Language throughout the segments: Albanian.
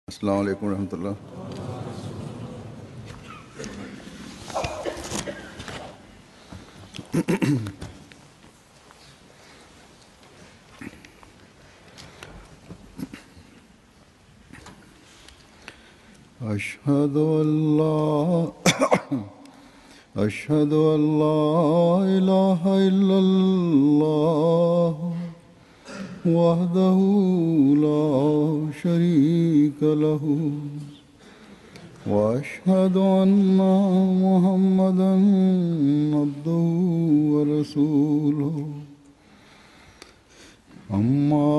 अस्सलाम वालेकुम रहमतुल्लाह। अशहदु अल्ला इलाहा इल्लल्लाह वहदहु ला शरीका लहु وأشهد أن محمدا عبده ورسوله أما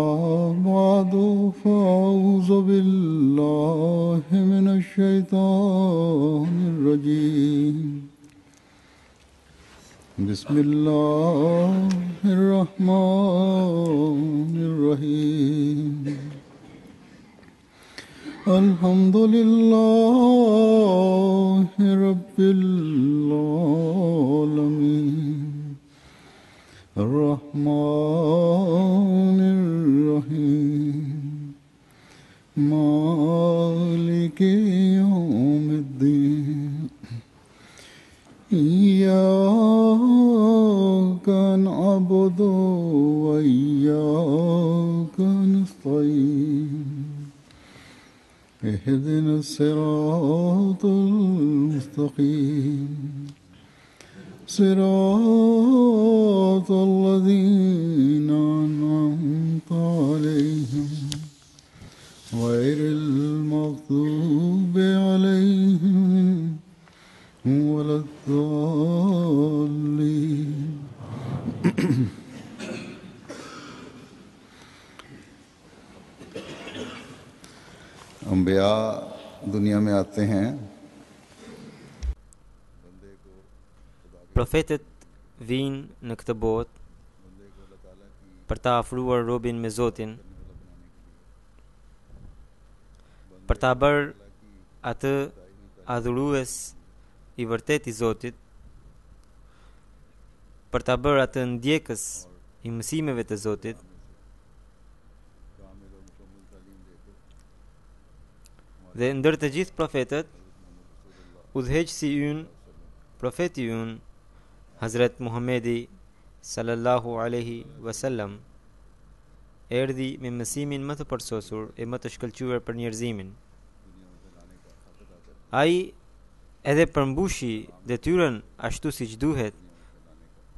بعد فأعوذ بالله من الشيطان الرجيم بسم الله الرحمن الرحيم الحمد لله رب العالمين الرحمن الرحيم مالك يوم الدين إياك نعبد وإياك نستعين اهدنا الصراط المستقيم صراط الذين أنعمت عليهم غير المغضوب عليهم ولا الضالين अम्बिया दुनिया में आते हैं। Profetët vinë në këtë botë për ta afruar robin me Zotin, për ta bërë atë adhurues i vërtet i Zotit, për ta bërë atë ndjekës i mësimeve të Zotit, dhe ndër të gjithë profetët, udhëheqësi ynë, profeti ynë, Hazret Muhamedi sallallahu alaihi wasallam, erdhi me mësimin më të përsosur e më të shkëlqyer për njerëzimin. Ai edhe përmbushi detyrën ashtu siç duhet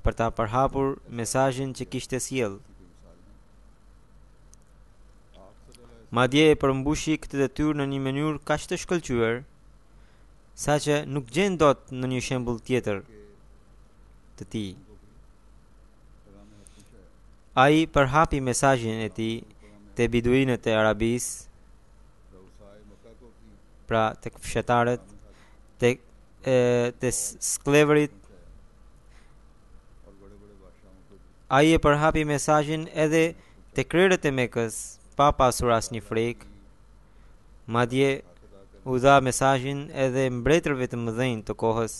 për ta përhapur mesazhin që kishte sjell. Madje e përmbushi këtë detyrë në një mënyrë kaq të shkëlqyer, saqë nuk gjen dot në një shembull tjetër të tij. Ai përhapi mesazhin e tij te biduinët e Arabisë, pra tek fshetarët, tek sklevërit. Ai e përhapi mesazhin edhe tek krerët e Mekës, pa pasur asnjë frikë. Madje u dha mesazhin edhe mbretërve të mëdhenj të kohës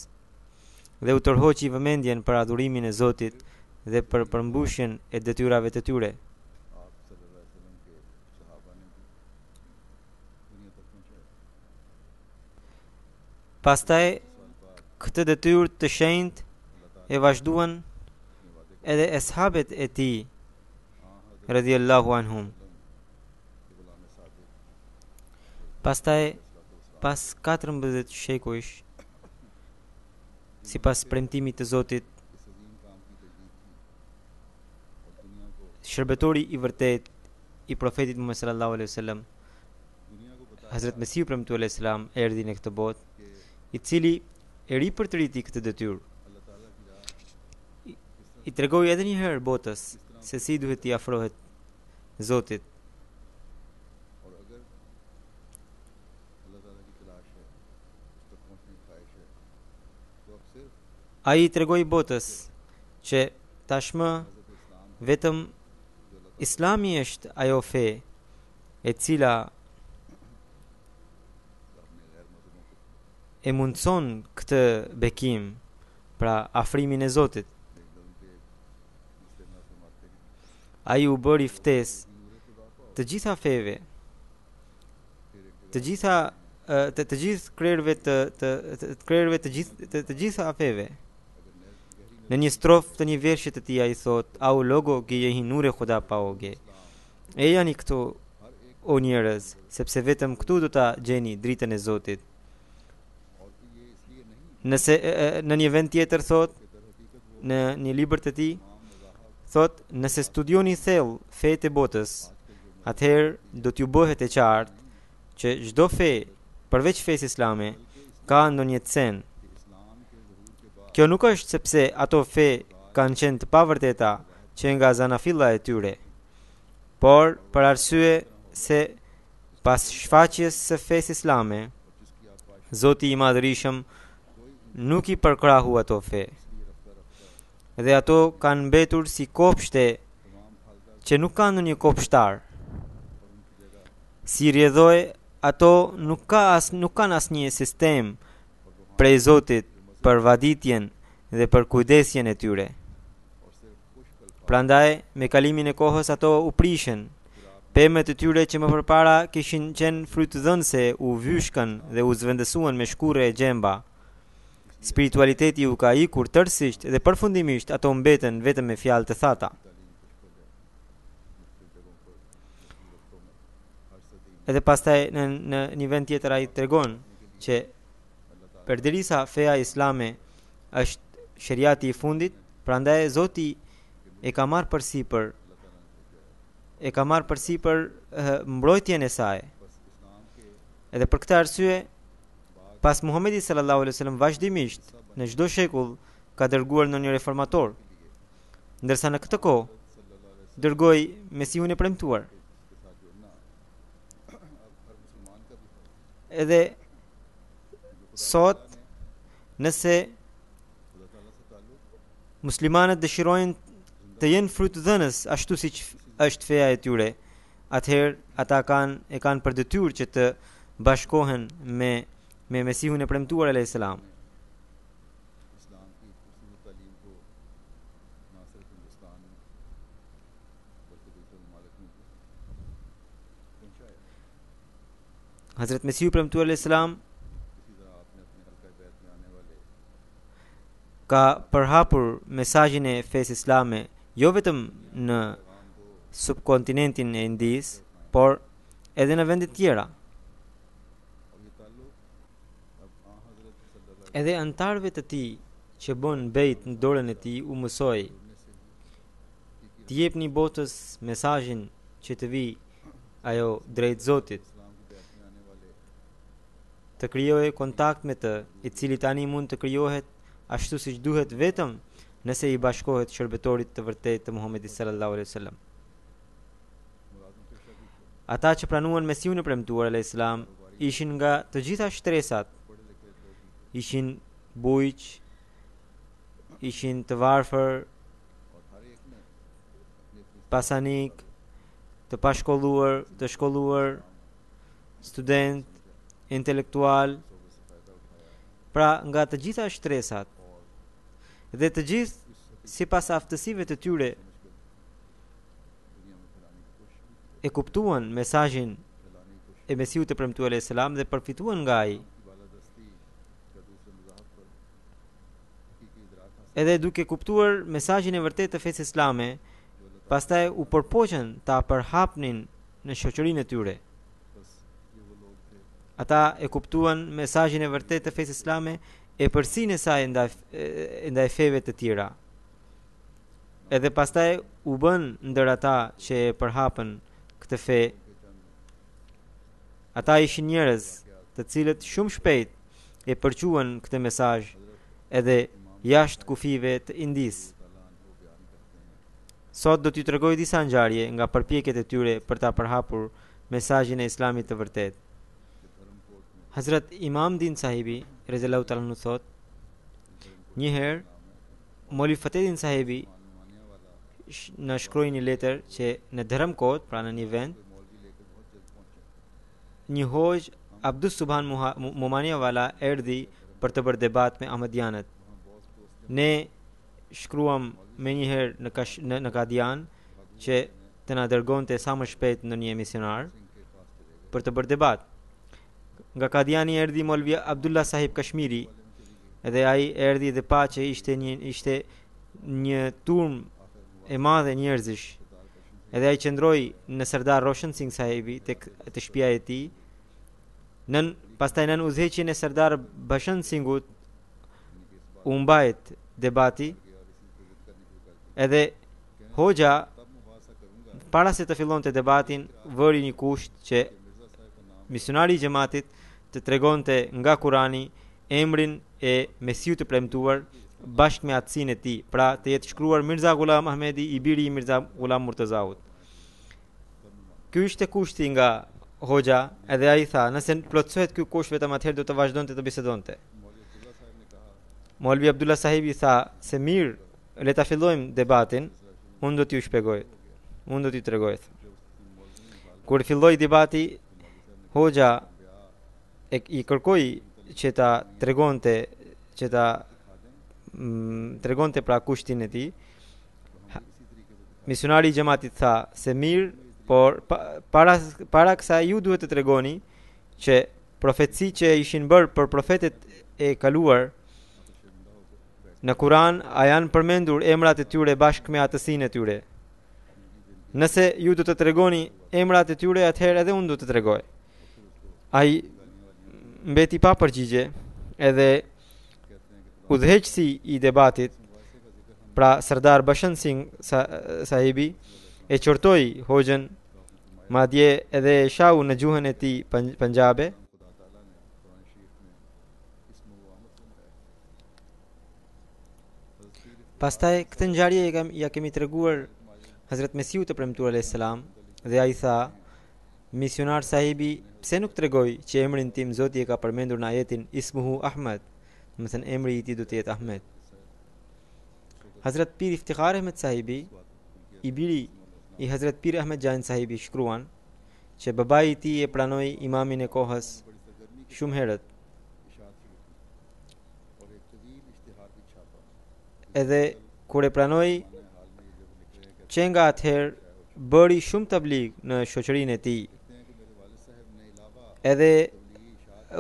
dhe u tërhoqi vëmendjen për adhurimin e Zotit dhe për përmbushjen e detyrave të tyre. Pastaj këtë detyrë të shenjtë e vazhduan edhe eshabet e tij radhiyallahu anhum. Pastaj pas 14 shekujsh, sipas premtimit të Zotit, shërbetori i vërtet i profetit Muhammed sallallahu alaihi wasallam, Hazrat Mesihu premtuar alaihi salam, erdhi në këtë botë, i cili e ripërtriti këtë detyrë. I tregoi edhe një herë botës se si duhet t'i afrohet Zotit. Ai i tregoi botës që tashmë vetëm Islami është ajo fe e cila e mundson këtë bekim, pra afrimin e Zotit. Ai u bëri ftesë të gjitha feve të gjitha të gjithë krerëve të krerëve të gjitha afeve. Në një strofë të një vershi të tij ai thot, au logoge yehi nure khuda paoge. E janë këtu o njerëz, sepse vetëm këtu do ta gjeni dritën e Zotit. Nëse në një vend tjetër thot, në një libër të tij thot, nëse studioni thellë fetë e botës, atëherë do t'ju bëhet e qartë që çdo fe përveç fesë islame ka ndonjë cen. Kjo nuk është sepse ato fe kanë qenë të pavërteta që nga zanafilla e tyre, por për arsye se pas shfaqjes së fesë islame, Zoti i Madhërisëm nuk i përkrahu ato fe. Dhe ato kanë mbetur si kopshte që nuk kanë ndonjë kopshtar. Si rjedhoj, ato nuk kanë asnjë sistem prej Zotit për vaditjen dhe për kujdesjen e tyre. Prandaj, me kalimin e kohës ato u prishën. Pemët e tyre që më përpara kishin qenë frytëdhënëse u vyshkën dhe u zvendësuan me shkurre e gjemba. Spiritualiteti u ka ikur tërësisht dhe përfundimisht ato mbeten vetëm me fjalë të thata. Edhe pastaj në një vend tjetër ai tregon që përderisa feja islame është sheriati i fundit, prandaj Zoti e ka marrë përsipër mbrojtjen e saj. Edhe për këtë arsye, pas Muhamedit sallallahu alaihi wasallam vazhdimisht në çdo shekull ka dërguar ndonjë reformator, ndërsa në këtë kohë dërgoi Mesihun e premtuar. Edhe sot, nëse muslimanët dëshirojnë të jenë frytëdhënës ashtu siç është feja e tyre, atëherë ata kanë për detyrë që të bashkohen me Mesihun e premtuar alayhis salam. Hazrat Mesihu i premtuar alayhis salam ka përhapur mesazhin e fesë islame jo vetëm në subkontinentin e Indisë, por edhe në vende tjera. Edhe antarëve të tij që bën bejt në dorën e tij u mësoi të jepni botës mesazhin që të vi ajo drejt Zotit, të krijohej kontakt me të, i cili tani mund të krijohet ashtu siç duhet vetëm nëse i bashkohet shërbetorit të vërtetë të Muhamedit sallallahu alaihi wasallam. Ata që pranuan Mesihun e premtuar alayhis salam ishin nga të gjitha shtresat, ishin bujq, ishin të varfër, pasanik, të pashkolluar, të shkolluar, student, intelektual, pra nga të gjitha shtresat, dhe të gjithë sipas aftësive të tyre e kuptuan mesazhin e Mesihut të premtuar alayhis salam dhe përfituan nga ai. Edhe duke kuptuar mesazhin e vërtetë të fesë islame, pastaj u përpoqën ta përhapnin në shoqërinë e tyre. Ata e kuptuan mesazhin e vërtetë të fesë islame e përsinë e saj ndaj feve të tjera. Edhe pastaj u bën ndër ata që e përhapën këtë fe. Ata ishin njerëz të cilët shumë shpejt e përquan këtë mesazh edhe jashtë kufive të Indisë. Sot do t'ju tregoj disa ngjarje nga përpjekjet e tyre për ta përhapur mesazhin e Islamit të vërtetë. Hazrat Imam Din Sahibi Rezallahu Ta'ala në thot, njëherë Moli Fatedin Sahibi në shkroi një letër që në Dharm Kot, pra në një vend, një hoj Abdus Subhan Mumania Wala erdhi për të bërë debat me Ahmadianët. Ne shkruam me njëherë në Kadian që të na dërgonte sa më shpejt në një emisionar për të bërë debat. nga Kadiani erdhi Molvi Abdullah Sahib Kashmiri, edhe ai erdhi dhe pa që ishte një turm e madhe njerëzish. Edhe ai qëndroi në Sardar Roshan Singh Sahibi tek te shtëpia e tij. Pastaj nën udhëheqjen e Sardar Bashan Singhut u mbajt debati, edhe hoxha para se të fillonte debatin vëri një kusht që misionari i xhamatit të tregonte nga Kurani emrin e Mesiut të premtuar bashkë me atësinë e tij, pra të jetë shkruar Mirza Ghulam Ahmedi, i biri i Mirza Ghulam Murtazaut. Ky ishte kushti nga hoxha, edhe ai tha, nëse plotësohet ky kusht vetëm atëherë do të vazhdonte të bisedonte. Molvi Abdullah Sahibi tha se mirë, le ta fillojmë debatin, unë do t'ju shpjegoj, unë do t'ju tregoj. Kur filloi debati, hoxha i kërkoi që ta tregonte pra kushtin e tij. Misionari i xhamatit tha se mirë, por para kësaj ju duhet të tregoni që profeci që ishin bërë për profetet e kaluar në Kur'an a janë përmendur emrat e tyre bashkë me atësinë e tyre. Nëse ju do të tregoni emrat e tyre, atëherë edhe unë do të tregoj. Ai mbeti pa përgjigje, edhe udhëheqësi i debatit, pra Sardar Bashan Singh Sahibi, e qortoi hoxhën, madje edhe e shau në gjuhën e tij Punjabe. Pastaj këtë ngjarje ja kemi treguar Hazrat Mesiu të premtuar alayhis salam, dhe ai tha, misionar Sahibi, pse nuk tregoj që emrin tim Zoti e ka përmendur në ajetin Ismuhu Ahmed, do të thënë emri i tij do të jetë Ahmed. Hazrat Pir Iftikhar Ahmed Sahibi, i biri i Hazrat Pir Ahmed Jan Sahibi, shkruan që babai i tij e pranoi imamin e kohës shumë herët. Edhe kur e pranoi, që nga atëherë bëri shumë tabligh në shoqërinë e tij. Edhe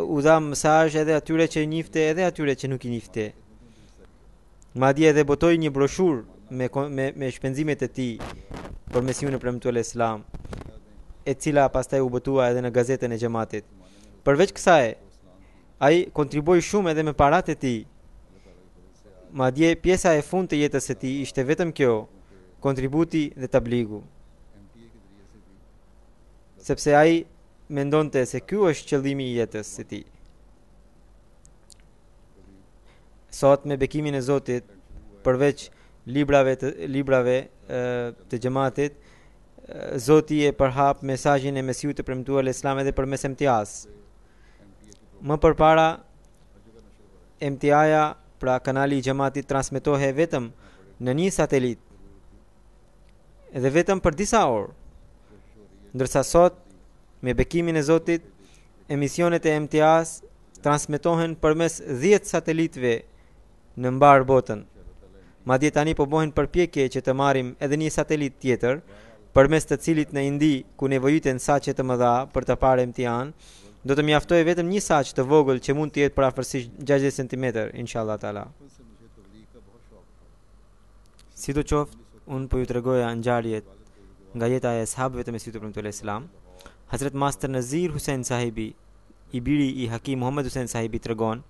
u dha mesazh edhe atyre që i njifte edhe atyre që nuk i njifte. Madje edhe botoi një broshur me shpenzimet e tij për Mesiun e premtuar Islam, e cila pastaj u botua edhe në gazetën e xhamatit. Përveç kësaj, ai kontribui shumë edhe me paratë e tij. Madje pjesa e fundit të jetës së tij ishte vetëm kjo, kontributi dhe tabligu. Sepse ai mendonte se ky është qëllimi i jetës së tij. Sot me bekimin e Zotit, përveç librave të xhamatit, Zoti e përhap mesazhin e Mesiut të premtuar Islam edhe përmes MTA-s. Më përpara MTA-ja, pra kanali i xhamatit, transmetohej vetëm në një satelit, edhe vetëm për disa orë. Ndërsa sot, me bekimin e Zotit, emisionet e MTA-s transmetohen përmes 10 satelitëve në mbar botën. Madje tani po bëhen përpjekje që të marrim edhe një satelit tjetër, përmes të cilit në Indi, ku nevojiten saqe të mëdha për të parë MTA-n, do të mjaftojë vetëm një saqe të vogël që mund të jetë për afërsisht 60 cm, inshallah taala. Sidoqoftë, unë po ju tregoja ngjarjet nga jeta e ashabëve të Mesiut të premtuar Islam. Hazrat Master Nazir Hussain Sahibi, i biri i Hakim Muhammad Hussain Sahibi, tregon,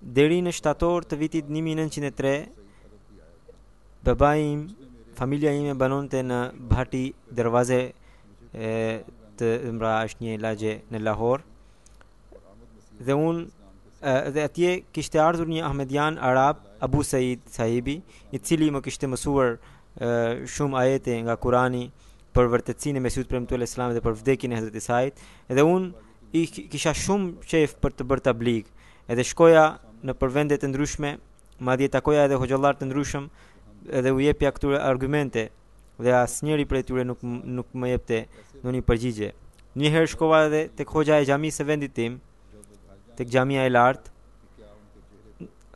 deri në shtator të vitit 1903, babai im, familja ime banonte në Bhati Darwaze të është një lagje në Lahore, dhe unë dhe atje kishte ardhur një Ahmedian Arab, Abu Said Sahibi, i cili më kishte mësuar shumë ajete nga Kurani për vërtetësinë e Mesiut premtuar Islam dhe për vdekjen e Hazrat Isait, edhe unë kisha shumë qejf për të bërë tabligh, edhe shkoja në përvende të ndryshme, madje takoja edhe hoxhallar të ndryshëm, edhe u jepja këtyre argumente, dhe asnjëri prej tyre nuk më jepte ndonjë përgjigje. Një herë shkova edhe tek hoxha e xhamisë së vendit tim, tek xhamia e lartë.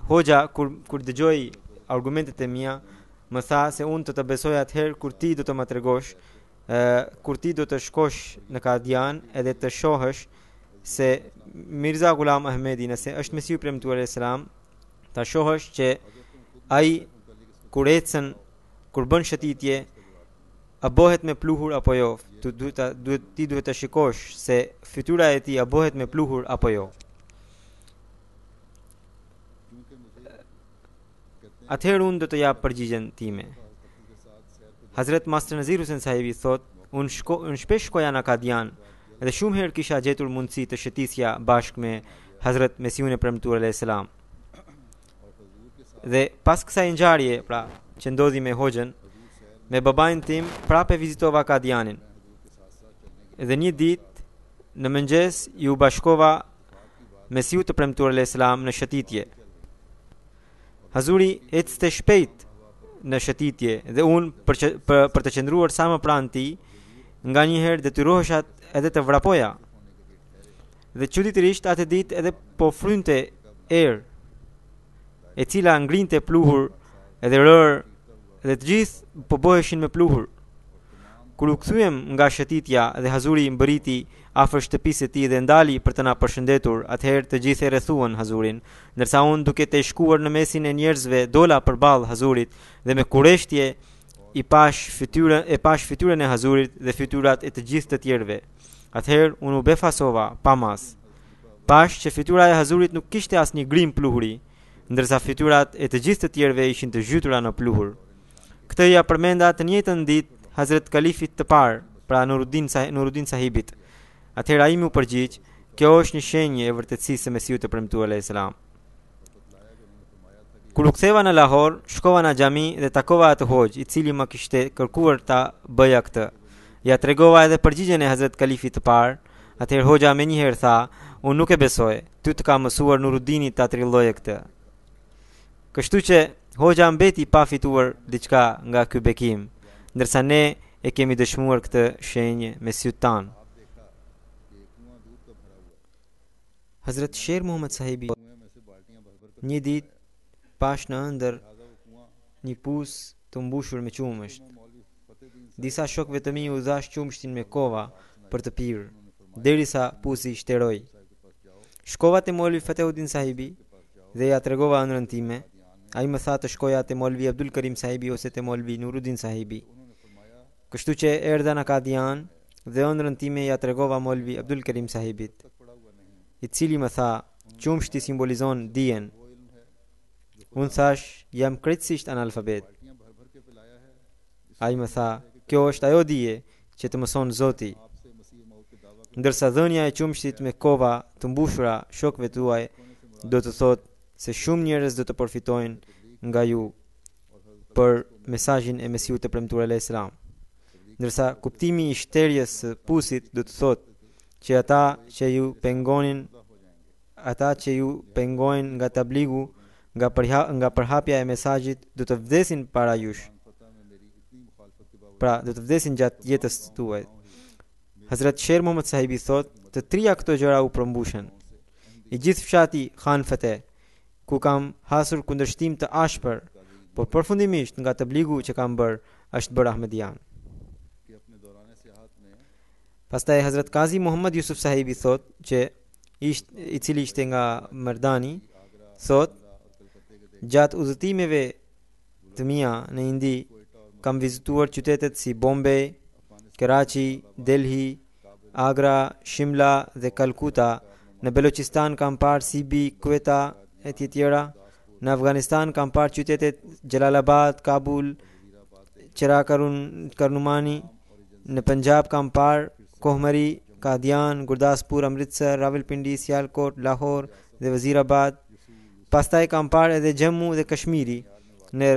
Hoxha kur dëgjoi argumentet e mia, më tha se unë të besoj atëherë kur ti do të më tregosh, kur ti do të shkosh në Kadian edhe të shohësh se Mirza Ghulam Ahmedi nëse është Mesiu premtuar alayhis salam, ta shohësh që ai kur ecën, kur bën shëtitje, a bëhet me pluhur apo jo. Ti duhet të shikosh se fytyra e tij a bëhet me pluhur apo jo. Atëherë unë do të jap përgjigjen time. Hazrat Master Nazir Hussain Sahibi thot, unë shpesh shkoja në Kadian dhe shumë herë kisha gjetur mundësi të shëtisja bashkë me Hazrat Mesiun e premtuar alayhis salam. Dhe pas kësaj ngjarje, pra që ndodhi me hoxhën, me babain tim prapë vizitova Kadianin. Dhe një ditë në mëngjes ju bashkova Mesiu të premtuar alayhis salam në shëtitje. Hazuri ecste shpejt në shëtitje dhe unë për të qëndruar sa më pranë tij, nga një herë detyrohesha edhe të vrapoja. Dhe çuditërisht atë ditë edhe po frynte erë, e cila ngrinte pluhur edhe rër, dhe të gjithë po bëheshin me pluhur. Kur u kthyem nga shëtitja dhe Hazuri mbëriti afër shtëpisë së tij dhe ndali për të na përshëndetur, atëherë të gjithë e rrethuan Hazurin, ndërsa unë duke të shkuar në mesin e njerëzve dola përballë Hazurit dhe me kurreshtje e pash fytyrën e Hazurit dhe fytyrat e të gjithë të tjerëve. Atëherë unë u befasova pa mas. Pash që fytyra e Hazurit nuk kishte asnjë grim pluhuri, ndërsa fytyrat e të gjithë të tjerëve ishin të zhytura në pluhur. Këtë ja përmenda të njëjtën ditë Hazrat Kalifit të parë, pra Nuruddin Sahibit. Atëherë ai më përgjigj, kjo është një shenjë e vërtetësisë së Mesiut të premtuar alayhis salam. Kur u ktheva në Lahore, shkova në xhami dhe takova atë hoxh, i cili më kishte kërkuar ta bëja këtë. Ja tregova edhe përgjigjen e Hazrat Kalifit të parë. Atëherë hoxha më njëherë tha, unë nuk e besoj, ty të ka mësuar Nuruddini ta trilloje këtë. Kështu që hoxha mbeti pa fituar diçka nga ky bekim, ndërsa ne e kemi dëshmuar këtë shenjë me sytë tanë. Hazrat Sher Muhammad Sahibi një ditë pash në ëndër një pus të mbushur me qumësht. Disa shokëve të mi u dhash qumështin me kova për të pirë, derisa pusi shteroi. Shkova te Molvi Fateuddin Sahibi dhe ja tregova ëndrën time. Ai më tha të shkoja te Molvi Abdul Karim Sahibi ose te Molvi Nuruddin Sahibi. Kështu që erdha në Kadian dhe ëndrën time ja tregova Molvi Abdul Karim Sahibit, i cili më tha, qumshti simbolizon dijen. Unë thash, jam krejtësisht analfabet. Ai më tha, kjo është ajo dije që të mëson Zoti. Ndërsa dhënia e qumshtit me kova të mbushura shokëve tuaj do të thotë se shumë njerëz do të përfitojnë nga ju për mesazhin e Mesiut të premtuar alayhis salam. Ndërsa kuptimi i shterjes së pusit do të thotë që ata që ju pengojnë nga tabligu, nga përhapja e mesazhit, do të vdesin para jush. Pra, do të vdesin gjatë jetës tuaj. Hazrat Sher Muhammad Sahibi thot, të trija këto gjëra u përmbushen. I gjithë fshati Khan Fateh, ku kam hasur kundërshtim të ashpër, por përfundimisht nga tabligu që kam bërë, është bërë Ahmedian. Pastaj Hazrat Qazi Muhammad Yusuf Sahibi thot, që i cili ishte nga Mardani, thot, gjatë udhëtimeve të mia në Indi, kam vizituar qytetet si Bombay, Karachi, Delhi, Agra, Shimla dhe Calcutta. Në Belochistan kam parë Sibi, Quetta e tjera. Në Afganistan kam parë qytetet Jalalabad, Kabul, Karnumani. Në Punjab kam parë Kohmari, Kadian, Gurdaspur, Amritsar, Rawalpindi, Sialkot, Lahore dhe Wazirabad. Pastaj kam parë edhe Jammu dhe Kashmiri. Në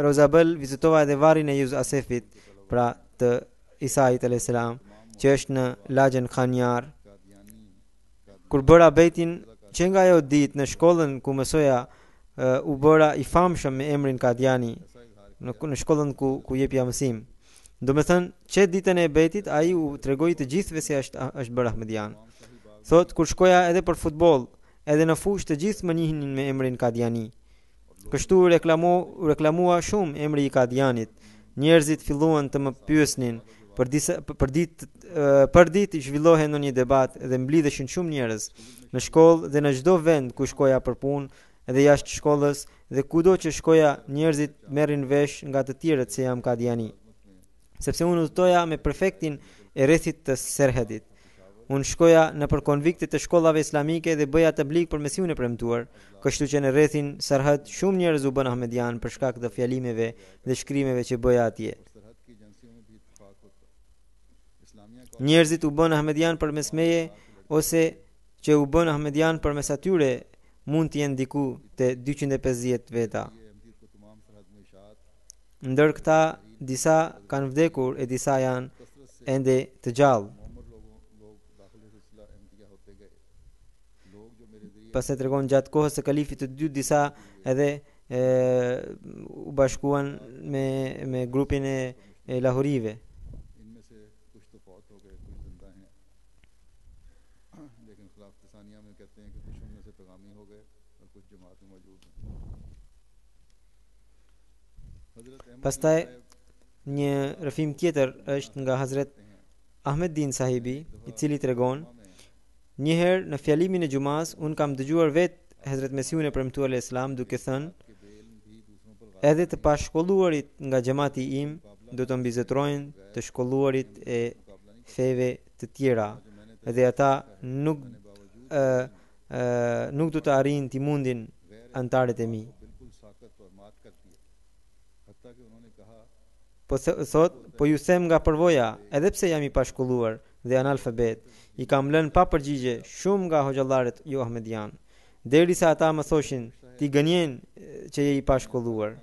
Rozabel vizitova edhe varrin e Yuz Asefit, pra të Isait alayhis salam, që është në lagjen Khanyar. Kur bëra betin, që nga ajo ditë në shkollën ku mësoja, u bëra i famshëm me emrin Kadiani, në shkollën ku jepja mësim. Do me thënë, që ditën e betit, ai u tregoi të gjithëve se është bërë Ahmedian. Thot, kur shkoja edhe për futboll, edhe në fushë të gjithë më njihnin me emrin Kadiani. Kështu reklamua shumë emri i Kadianit. Njerëzit filluan të më pyesnin, për ditë zhvillohej ndonjë debat dhe mblidheshin shumë njerëz në shkollë dhe në çdo vend ku shkoja për punë edhe jashtë shkollës dhe kudo që shkoja njerëzit merrin vesh nga të tjerët se jam kadiani. Sepse unë udhtoja me prefektin e rrethit të Serhedit. Unë shkoja në për konviktet të shkollave islamike dhe bëja tabligh për mesiun e premtuar, kështu që në rrethin Serhed shumë njerëz u bën ahmedian për shkak të fjalimeve dhe shkrimeve që bëja atje. Njerëzit u bën ahmedian përmes meje ose që u bën ahmedian përmes atyre mund të jenë diku te 250 veta. Ndër këta disa kanë vdekur e disa janë ende të gjallë. Pas e tregon gjatë kohës së kalifit të dytë disa edhe u bashkuan me grupin e lahorive. Pastaj një rëfim tjetër është nga Hazret Ahmed Din Sahibi, i cili tregon: njëherë në fjalimin e gjumas unë kam dëgjuar vetë Hazret Mesiun e premtuar e Islam duke thënë: edhe të pashkolluarit nga xhamati im do të mbizetrojnë të shkolluarit e feve të tjera, edhe ata nuk do të arrijnë të mundin antarët e mi. Po ju them nga përvoja, edhe pse jam i pashkolluar dhe analfabet, i kam lënë pa përgjigje shumë nga hoxhallarët jo ahmedian, derisa ata më thoshin: ti gënjen që je i pashkolluar.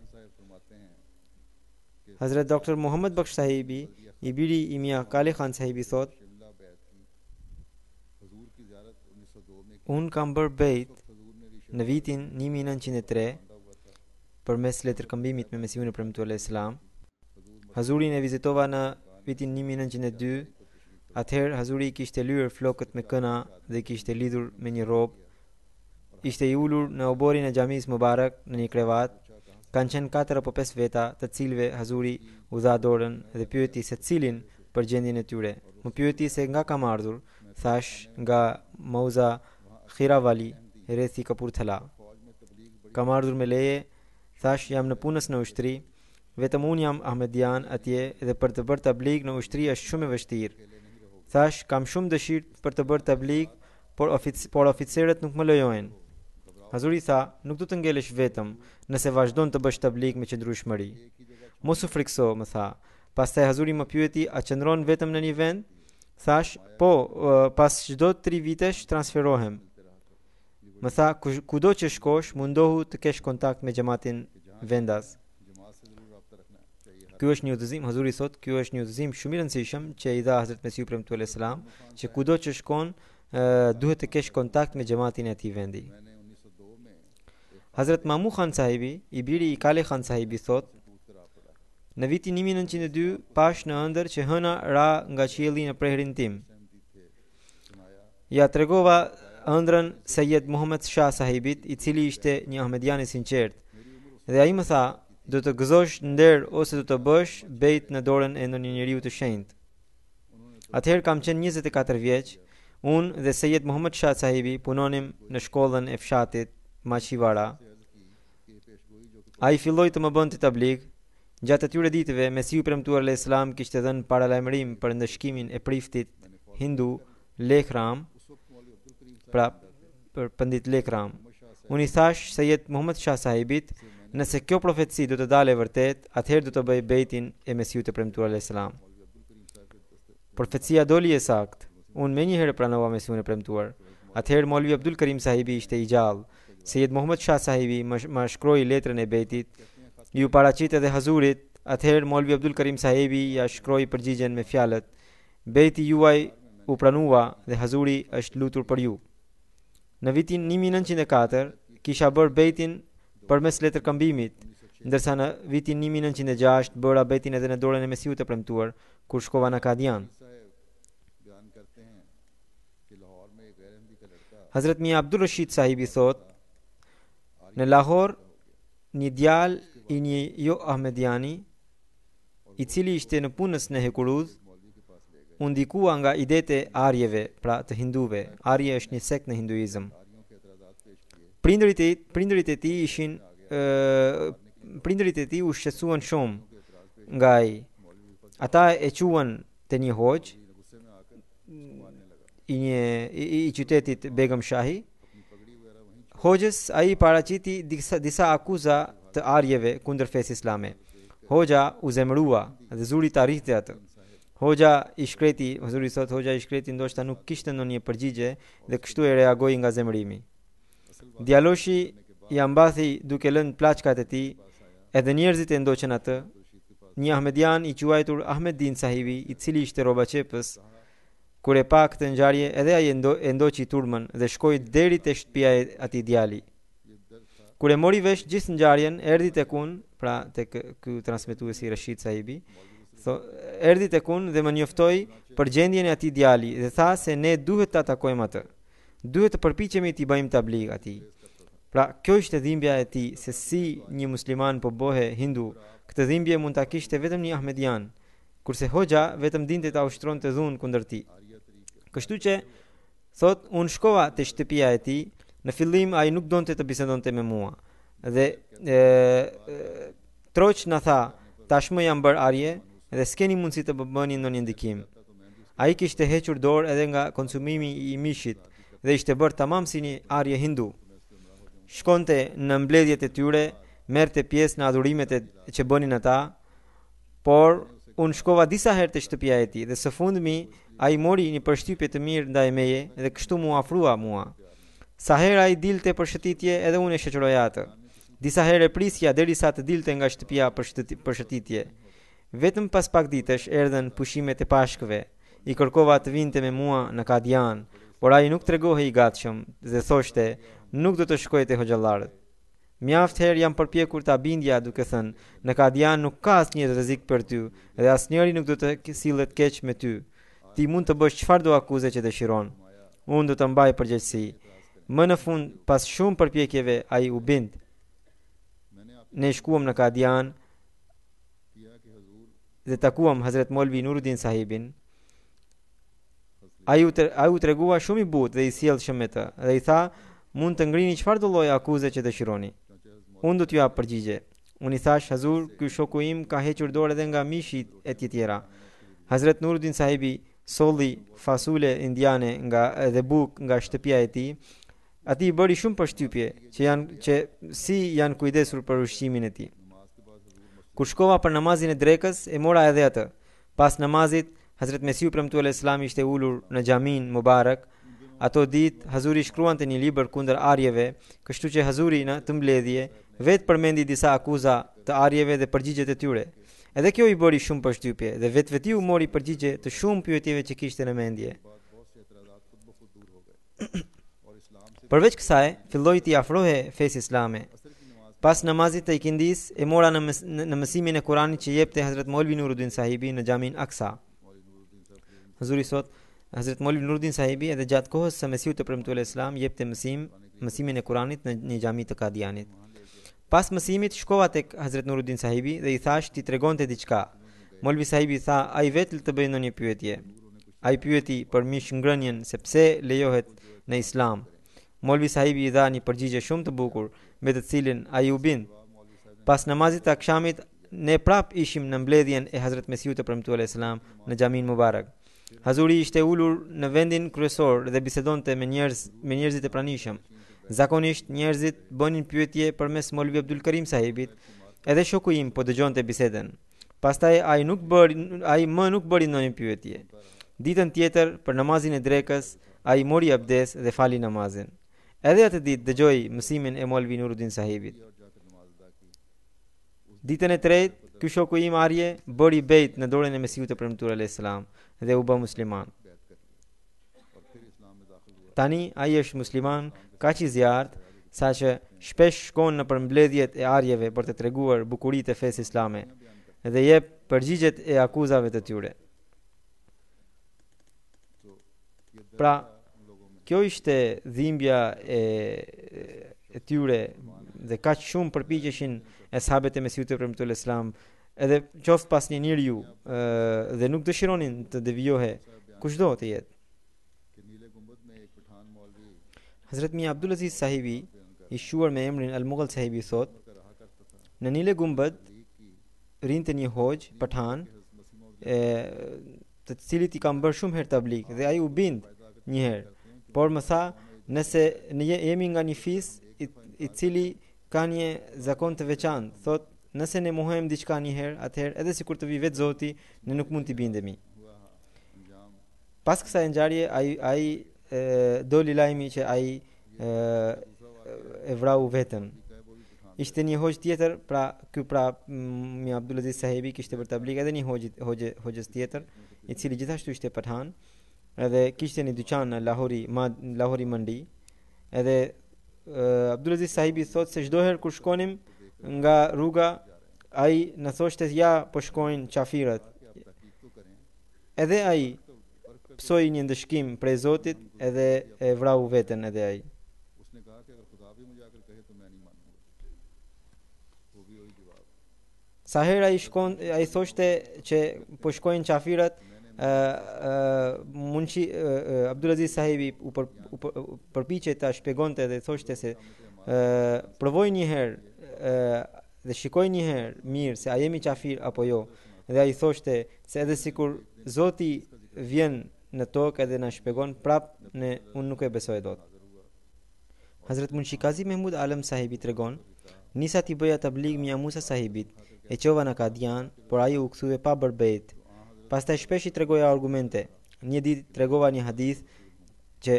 Hazrat Dr. Muhammad Baksh Sahibi, i biri i Mia Kale Khan Sahibi thot: unë kam bërë bejt në vitin 1903 përmes letërkëmbimit me Mesiun e premtuar e Islam. Hazurin e vizitova në vitin 1902. Atëherë Hazuri kishte lyer flokët me këna dhe kishte lidhur me një rrobë. Ishte i ulur në oborin e xhamisë Mubarak në një krevat. Kanë qenë 4 apo 5 veta, të cilëve Hazuri u dha dorën dhe pyeti se cilin për gjendjen e tyre. Më pyeti se nga kam ardhur. Thash nga Mauza Khiravali, rrethi Kapurthala. Kam ardhur me leje. Thash jam në punës në ushtri. Vetëm unë jam ahmedian atje dhe për të bërë tabligh në ushtri është shumë e vështirë. Thash kam shumë dëshirë për të bërë tabligh, por oficerët nuk më lejojnë. Hazuri tha: nuk do të ngelesh vetëm nëse vazhdon të bësh tabligh me qëndrueshmëri. Mos u frikso, më tha. Pastaj Hazuri më pyeti: a qëndron vetëm në një vend? Thash: po, pas çdo 3 vitesh transferohem. Më tha: kudo që shkosh, mundohu të kesh kontakt me xhamatin vendas. Ky është një udhëzim, Hazuri thot, ky është një udhëzim shumë i rëndësishëm që i dha Hazrat Mesiu premtuar e Islam, që kudo që shkon duhet të kesh kontakt me xhamatin e atij vendi. Hazrat Mamu Khan Sahibi, i biri i Kale Khan Sahibi thot: në vitin 1902 pash në ëndër që hëna ra nga qielli në prehrin tim. Ja tregova ëndrën Sayyid Muhammad Shah Sahibit, i cili ishte një ahmedian i sinqert. Dhe ai më tha: do të gëzosh nder ose do të bësh bejt në dorën e ndonjë njeriu të shenjtë. Atëherë kam qenë 24 vjeç, unë dhe Sayyid Muhammad Shah Sahibi punonim në shkollën e fshatit Machivara. Ai filloi të më bënte tabligh. Gjatë atyre ditëve Mesiu premtuar e Islam kishte dhënë paralajmërim për ndëshkimin e priftit hindu Lekram, pra për pandit Lekram. Unë i thash Sayyid Muhammad Shah Sahibit: nëse kjo profeci do të dalë e vërtet, atëherë do të bëj bejtin e Mesiut të premtuar e Islam. Profecia doli e saktë. Unë menjëherë pranova Mesiun e premtuar. Atëherë Maulvi Abdul Karim Sahibi ishte i gjallë. Sayyid Muhammad Shah Sahibi më shkroi letrën e bejtit, ju paraqit edhe Hazurit. Atëherë Maulvi Abdul Karim Sahibi ja shkroi përgjigjen me fjalët: bejti juaj u pranua dhe Hazuri është lutur për ju. Në vitin 1904 kisha bërë bejtin përmes letërkëmbimit, ndërsa në vitin 1906 bëra bejtin edhe në dorën e Mesiut të premtuar kur shkova në Kadian. Hazrat Mia Abdul Rashid Sahibi thot: në Lahore një djalë i një jo ahmediani, i cili ishte në punës në Hekuruz, u ndikua nga idetë e arjeve, pra të hinduve. Arje është një sekt në hinduizëm. Prindërit e tij ishin prindërit e tij u shqetësuan shumë nga ai. Ata e quan te një hoxh i qytetit Begum Shahi. Hoxhës ai paraqiti disa akuza të arjeve kundër fesë islame. Hoxha u zemrua dhe zuri të arriti atë. Hoxha i shkreti, Huzuri thot, hoxha i shkreti ndoshta nuk kishte ndonjë përgjigje dhe kështu e reagoi nga zemrimi. Djaloshi i ambathi duke lënë plaçkat e tij, edhe njerëzit e ndoqën atë. Një ahmedian i quajtur Ahmedin Sahibi, i cili ishte robaçepës, kur e pa këtë ngjarje, edhe ai e ndoqi turmën dhe shkoi deri te shtëpia e atij djali. Kur e mori vesh gjithë ngjarjen, erdhi tek unë, pra tek ky transmetuesi Rashid Sahibi, erdhi tek unë dhe më njoftoi për gjendjen e atij djali dhe tha se ne duhet ta takojmë atë. Duhet të përpiqemi t'i bëjmë tabligh atij. Pra, kjo ishte dhimbja e tij, se si një musliman po bëhe hindu, këtë dhimbje mund ta kishte vetëm një ahmedian, kurse hoxha vetëm dinte ta ushtronte dhunë kundër tij. Kështu që thot, unë shkova te shtëpia e tij. Në fillim ai nuk donte të bisedonte me mua. Dhe troq na tha, tashmë jam bër arje dhe s'keni mundësi të bëni ndonjë ndikim. Ai kishte hequr dorë edhe nga konsumimi i mishit dhe ishte bërë tamam si një arje hindu. Shkonte në mbledhjet e tyre, merrte pjesë në adhurimet që bënin ata, por unë shkova disa herë te shtëpia e tij dhe së fundmi ai mori një përshtypje të mirë ndaj meje dhe kështu mu afrua mua. Sa herë ai dilte për shëtitje, edhe unë e shoqëroja atë. Disa herë prisja derisa të dilte nga shtëpia për shëtitje. Vetëm pas pak ditësh erdhën pushimet e pashkëve. I kërkova të vinte me mua në Kadian, por ai nuk tregohej i gatshëm dhe thoshte, nuk do të shkojë te hoxhallarët. Mjaft herë jam përpjekur ta bindja duke thënë, në Kadian nuk ka asnjë rrezik për ty dhe asnjëri nuk do të sillet keq me ty. Ti mund të bësh çfarë do akuze që dëshiron. Unë do të mbaj përgjegjësi. Më në fund, pas shumë përpjekjeve, ai u bind. Ne shkuam në Kadian dhe takuam Hazret Molvi Nuruddin Sahibin. Ai u tregua shumë i butë dhe i sjellshëm me të dhe i tha, mund të ngrini çfarë do lloj akuze që dëshironi. Unë do t'ju jap përgjigje. Unë i thash, Hazur, ky shoku im ka hequr dorë edhe nga mishi e tjetëra. Hazret Nuruddin Sahibi solli fasule indiane dhe buk nga shtëpia e tij. Ati i bëri shumë përshtypje që si janë kujdesur për ushqimin e tij. Kur shkova për namazin e drekës, e mora edhe atë. Pas namazit, Hazret Mesiu premtuar Islam ishte ulur në xhamin Mubarak. Ato ditë Hazuri shkruante një libër kundër arjeve, kështu që Hazuri në të mbledhje vetë përmendi disa akuza të arjeve dhe përgjigjet e tyre. Edhe kjo i bëri shumë përshtypje dhe vetveti u mori përgjigje të shumë pyetjeve që kishte në mendje. Përveç kësaj, filloi t'i afrohe fesë islame. Pas namazit të ikindis, e mora në mësimin e Kuranit që jepte Hazret Molvi Nuruddin Sahibi në xhamin Aksa. Hazuri sot, Hazret Molvi Nuruddin Sahibi edhe gjatë kohës së Mesiut të premtuar Islam jepte mësimin e Kuranit në një xhami të Kadianit. Pas mësimit shkova tek Hazret Nuruddin Sahibi dhe i thash ti tregonte diçka. Molvi Sahibi tha, ai vetë të bëjë ndonjë pyetje. Ai pyeti për mish ngrënien se pse lejohet në Islam. Molvi Sahibi i dha një përgjigje shumë të bukur, me të cilin ai u bind. Pas namazit të akşamit, ne prap ishim në mbledhjen e Hazret Mesiut të premtuar Islam në xhamin Mubarak. Hazuri ishte ulur në vendin kryesor dhe bisedonte me njerëzit e pranishëm. Zakonisht njerëzit bënin pyetje përmes Molvi Abdul Karim Sahibit, edhe shoku im po dëgjonte biseden. Pastaj ai nuk bëri ndonjë pyetje. Ditën tjetër për namazin e drekës, ai mori abdes dhe fali namazin. Edhe atë ditë dëgjoi mësimin e Molvi Nuruddin Sahibit. Ditën e tretë, ky shoku im arje bëri bejt në dorën e Mesiut të premtuar Islam dhe u bë musliman. Tani ai është musliman kaq i zjarrt saqë shpesh shkon në përmbledhjet e arjeve për të treguar bukuritë e fesë islame dhe jep përgjigjet e akuzave të tyre. Pra, kjo ishte dhimbja e tyre dhe kaq shumë përpiqeshin e sahabët e Mesiut të premtuar Islam edhe qoftë pas një njeriu dhe nuk dëshironin të devijohe kushdo të jetë. कि नीले गुंबद में एक पठान मौलवी Hazrat Mia Abdul Aziz Sahibi, i shuar me emrin Al Mughal Sahibi, thot: का रहा करता था në Nile Gumbad लीग की rinte një hoj patan të cilit i kam bërë shumë herë tablik dhe ai u bind një herë, por më tha, nëse ne jemi nga një fis i cili ka një zakon të veçantë, thot, nëse ne mohojmë diçka një herë, atëherë edhe sikur të vi vetë Zoti, ne nuk mund t'i bindemi. हुआ अंजाम Pas kësaj ngjarje ai doli lajmi që ai e vrau veten. Ishte një hoj tjetër, pra Mia Abdul Aziz Sahibi kishte për tablik edhe një hoxhës tjetër, i cili gjithashtu ishte pathan, edhe kishte një dyqan në Lahori Mandi. Edhe Abdul Aziz Sahibi thot se çdo herë kur shkonim nga rruga, ai na thoshte ja po shkojnë qafirët. Edhe ai psoi një ndëshkim prej Zotit edhe e vrau veten edhe ai. उसने कहा कि अगर खुदा भी मुझे आकर कहे तो मैं नहीं मानूंगा वो भी वही जवाब Sa herë ai thoshte që po shkojnë qafirët, Munshi Abdul Aziz Sahibi u përpiqej ta shpjegonte dhe thoshte se provoj një herë dhe shikoj një herë mirë se a jemi qafir apo jo. Dhe ai thoshte se edhe sikur Zoti vjen në tokë edhe na shpjegon prap, unë nuk e besoj dot. Hazrat Munshi Kazi Mahmud Alam Sahibi tregon: nisa t'i bëja tablig Mia Musa Sahibit, e qova në Kadian, por ai u kthye pa bërë bejt. Pastaj shpesh i tregoja argumente. Një ditë tregova një hadith që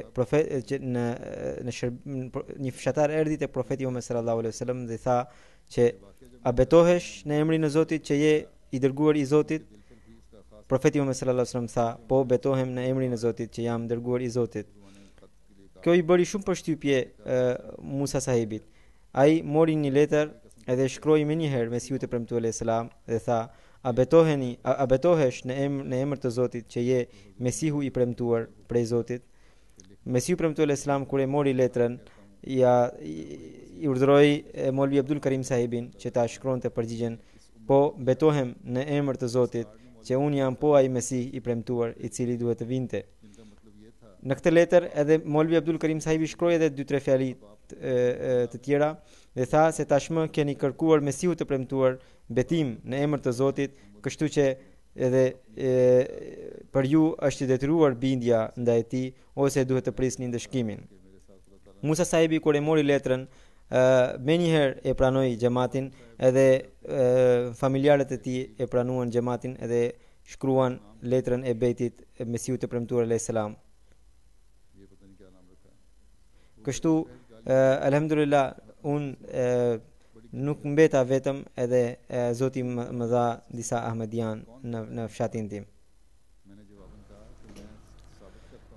një fshatar erdhi te profeti Muhammed sallallahu alaihi wasallam dhe tha që a betohesh në emrin e Zotit që je i dërguar i Zotit? Profeti Muhammed sallallahu alaihi wasallam tha, po betohem në emrin e Zotit që jam dërguar i Zotit. Kjo i bëri shumë përshtypje Musa Sahibit. Ai mori një letër edhe shkroi më një herë Mesiut e premtuar alayhis salam dhe tha: a betohesh në emër të Zotit që je Mesihu i premtuar prej Zotit? Mesiu premtuar alayhis salam kur e mori letrën, i urdhëroi Molvi Abdul Karim Sahibin që ta shkronte përgjigjen: po betohem në emër të Zotit që unë jam po ai Mesih i premtuar i cili duhet të vinte. Në këtë letër edhe Molvi Abdul Karim Sahibi shkroi edhe 2-3 fjali të tjera dhe tha se tashmë keni kërkuar Mesihut të premtuar betim në emër të Zotit, kështu që edhe për ju është i detyruar bindja ndaj tij ose duhet të prisni ndëshkimin. Musa Sahibi kur e mori letrën, me njëherë e pranoi xhamatin, edhe familjarët e tij e pranuan xhamatin edhe shkruan letrën e bejtit Mesihut të premtuar alayhis salam. Kështu alhamdulillah unë nuk mbeta vetëm, edhe Zoti më dha disa Ahmedian në fshatin tim.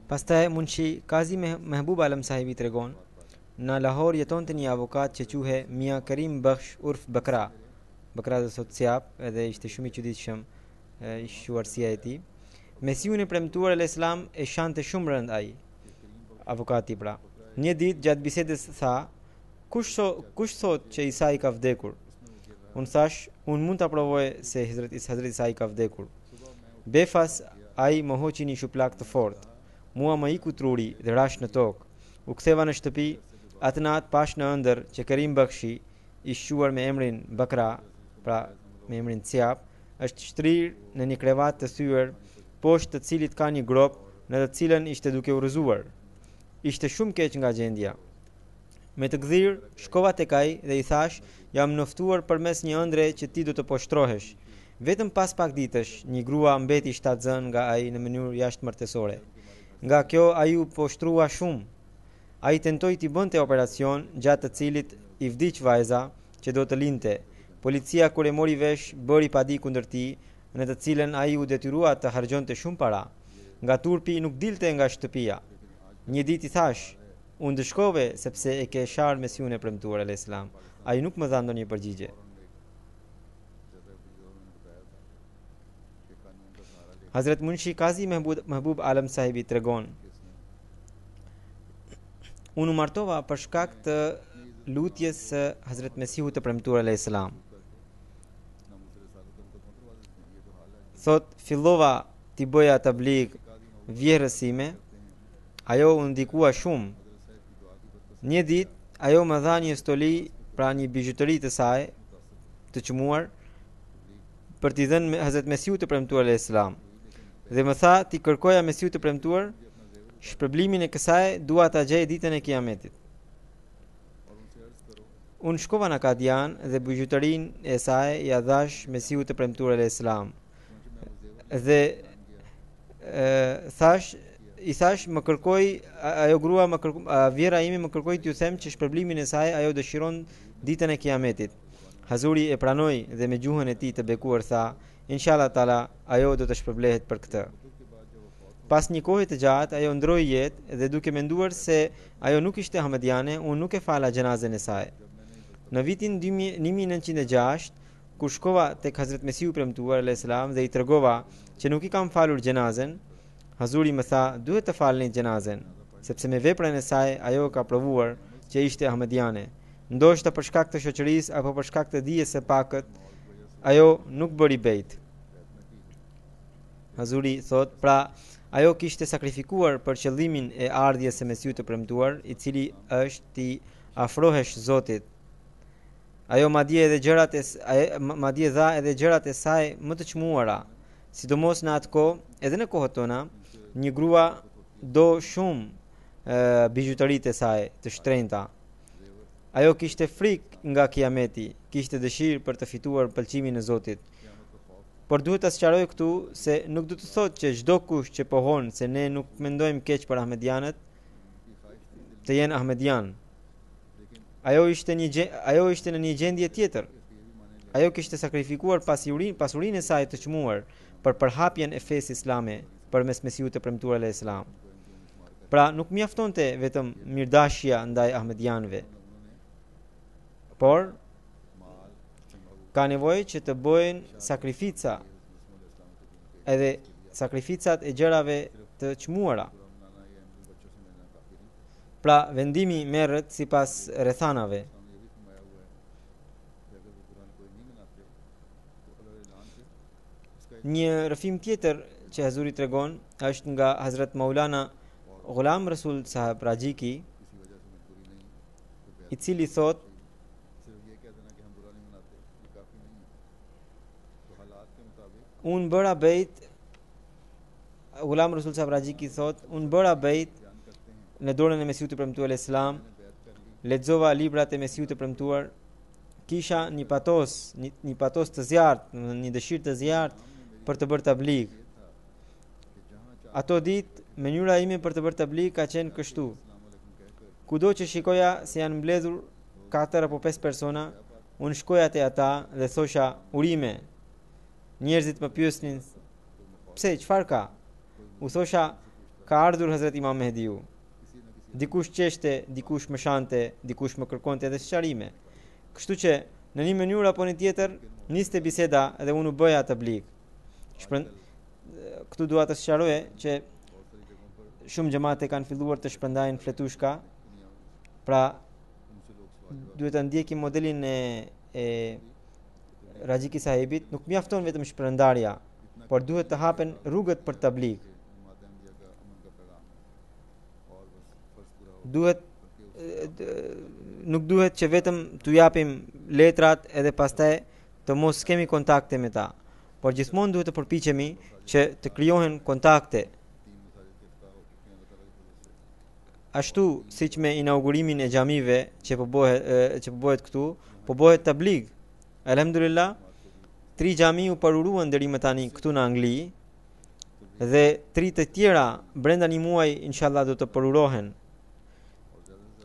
Pastaj Munshi Kazi Mahbub Alam Sahibi tregon: në Lahore jetonte një avokat që quhe Mia Karim Bakhsh urf Bakra. Bakra do thot sjap, edhe ishte shumë i çuditshëm i shuarsia e tij. Mesiun e premtuar alayhis salam e shante shumë rënd ai, avokati pra. Një ditë gjatë bisedës tha: kush thot që Isa i ka vdekur? Unë thash, unë mund ta provoj se Hazrat Isa i ka vdekur. Befas ai më hoqi një shuplak të fortë. Mua më iku truri dhe rash në tokë. U ktheva në shtëpi, atë natë pash në ëndër që Karim Bakhshi, i shquar me emrin Bakra, pra me emrin Ciap, është shtrirë në një krevat të thyer, poshtë të cilit ka një grop në të cilën ishte duke u rrëzuar. Ishte shumë keq nga gjendja. Me të gdhir, shkova tek ai dhe i thash: jam njoftuar përmes një ëndre që ti do të poshtrohesh. Vetëm pas pak ditësh, një grua mbeti shtatzën nga ai në mënyrë jashtëmartësore. Nga kjo ai u poshtrua shumë. Ai tentoi t'i bënte operacion, gjatë të cilit i vdiq vajza që do të linte. Policia kur e mori vesh, bëri padi kundër tij, në të cilën ai u detyrua të harxhonte shumë para. Nga turpi nuk dilte nga shtëpia. Një ditë i thash: unë dëshkove sepse e ke sharë Mesiun e premtuar alayhis salam. Ai nuk më dha ndonjë përgjigje. Hazrat Munshi Kazi Mahbub Alam Sahibi tregon: unë u martova për shkak të lutjes së Hazrat Mesihut të premtuar alayhis salam. thot fillova t'i bëja tabligh vjerësime, ajo u ndikua shumë. Një ditë ajo më dha një stoli, pra një bijuteri të saj të çmuar, për t'i dhënë Hazrat Mesiu të premtuar al-Islam, dhe më tha ti kërkoja Mesiu të premtuar, shpërblimin e kësaj dua ta gjej ditën e Kiametit. Unë shkova në Kadian dhe bijuterin e saj ja dhash Mesiu të premtuar al-Islam dhe i thash më kërkoi ajo grua vjera ime më kërkoi t'ju them që shpërblimin e saj ajo dëshiron ditën e Kiametit. Hazuri e pranoi dhe me gjuhën e tij të bekuar tha, inshallah taala ajo do të shpërblehet për këtë. Pas një kohe të gjatë ajo ndroi jetë dhe duke menduar se ajo nuk ishte ahmediane, unë nuk e fala xhenazën e saj. Në vitin 1906, kur shkova tek Hazrat Mesiu premtuar al-Islam dhe i tregova që nuk i kam falur xhenazën, Hazuri më tha, duhet të falni xhenazën, sepse me veprën e saj ajo ka provuar që ishte ahmediane. Ndoshta për shkak të shoqërisë apo për shkak të dijes së pakët, ajo nuk bëri bejt. Hazuri thot, pra ajo kishte sakrifikuar për qëllimin e ardhjes së Mesiut të premtuar, i cili është ti afrohesh Zotit. Ajo madje dha edhe gjërat e saj më të çmuara, sidomos në atë kohë, edhe në kohët tona, një grua do shumë bijutëritë e saj të shtrenjta. Ajo kishte frikë nga Kiameti, kishte dëshirë për të fituar pëlqimin e Zotit. Por duhet ta sqaroj këtu se nuk do të thotë që çdo kush që pohon se ne nuk mendojmë keq për ahmedianët të jenë ahmedian. Ajo ishte në një gjendje tjetër. Ajo kishte sakrifikuar pasurinë e saj të çmuar për përhapjen e fesë islame përmes Mesiut të premtuar al-Islam. Pra nuk mjaftonte vetëm mirdashja ndaj ahmedianëve, por ka nevojë që të bëhen sakrifica, edhe sakrificat e gjërave të çmuara. Pra vendimi merret sipas rrethanave. Një rrëfim tjetër që Hazuri tregon është nga Hazrat Maulana Ghulam Rasul Sahab Rajiki, i cili thot, unë bëra bejt, Ghulam Rasul Sahab Rajiki thot, unë bëra bejt në dorën e Mesiut të premtuar al-Islam, lexova librat e Mesiut të premtuar, kisha një patos të zjarrt, një dëshirë të zjarrt për të bërë tabligh. Ato ditë mënyra ime për të bërë tabligh ka qenë kështu. Kudo që shikoja se janë mbledhur 4 apo 5 persona, unë shkoja te ata dhe thosha urime. Njerëzit më pyesnin, pse, çfarë ka? U thosha, ka ardhur Hazrat Imam Mehdiu. Dikush qeshte, dikush më shante, dikush më kërkonte edhe sqarime. Kështu që në një mënyrë apo në tjetër niste biseda dhe unë u bëja tabligh. Këtu dua të sqaroje që shumë xhamate kanë filluar të shpërndajnë fletushka, pra duhet të ndjekim modelin e Rajiki sahibit, nuk mjafton vetëm shpërndarja, por duhet të hapen rrugët për tabligh. Nuk duhet që vetëm t'u japim letrat edhe pastaj të mos kemi kontakte me ta, por gjithmonë duhet të përpiqemi që të krijohen kontakte. Ashtu siç me inaugurimin e xhamive që po bëhet këtu, po bëhet tabligh. Alhamdulillah, 3 xhami u paruruan deri më tani këtu në Angli dhe 3 të tjera brenda një muaji inshallah do të parurohen.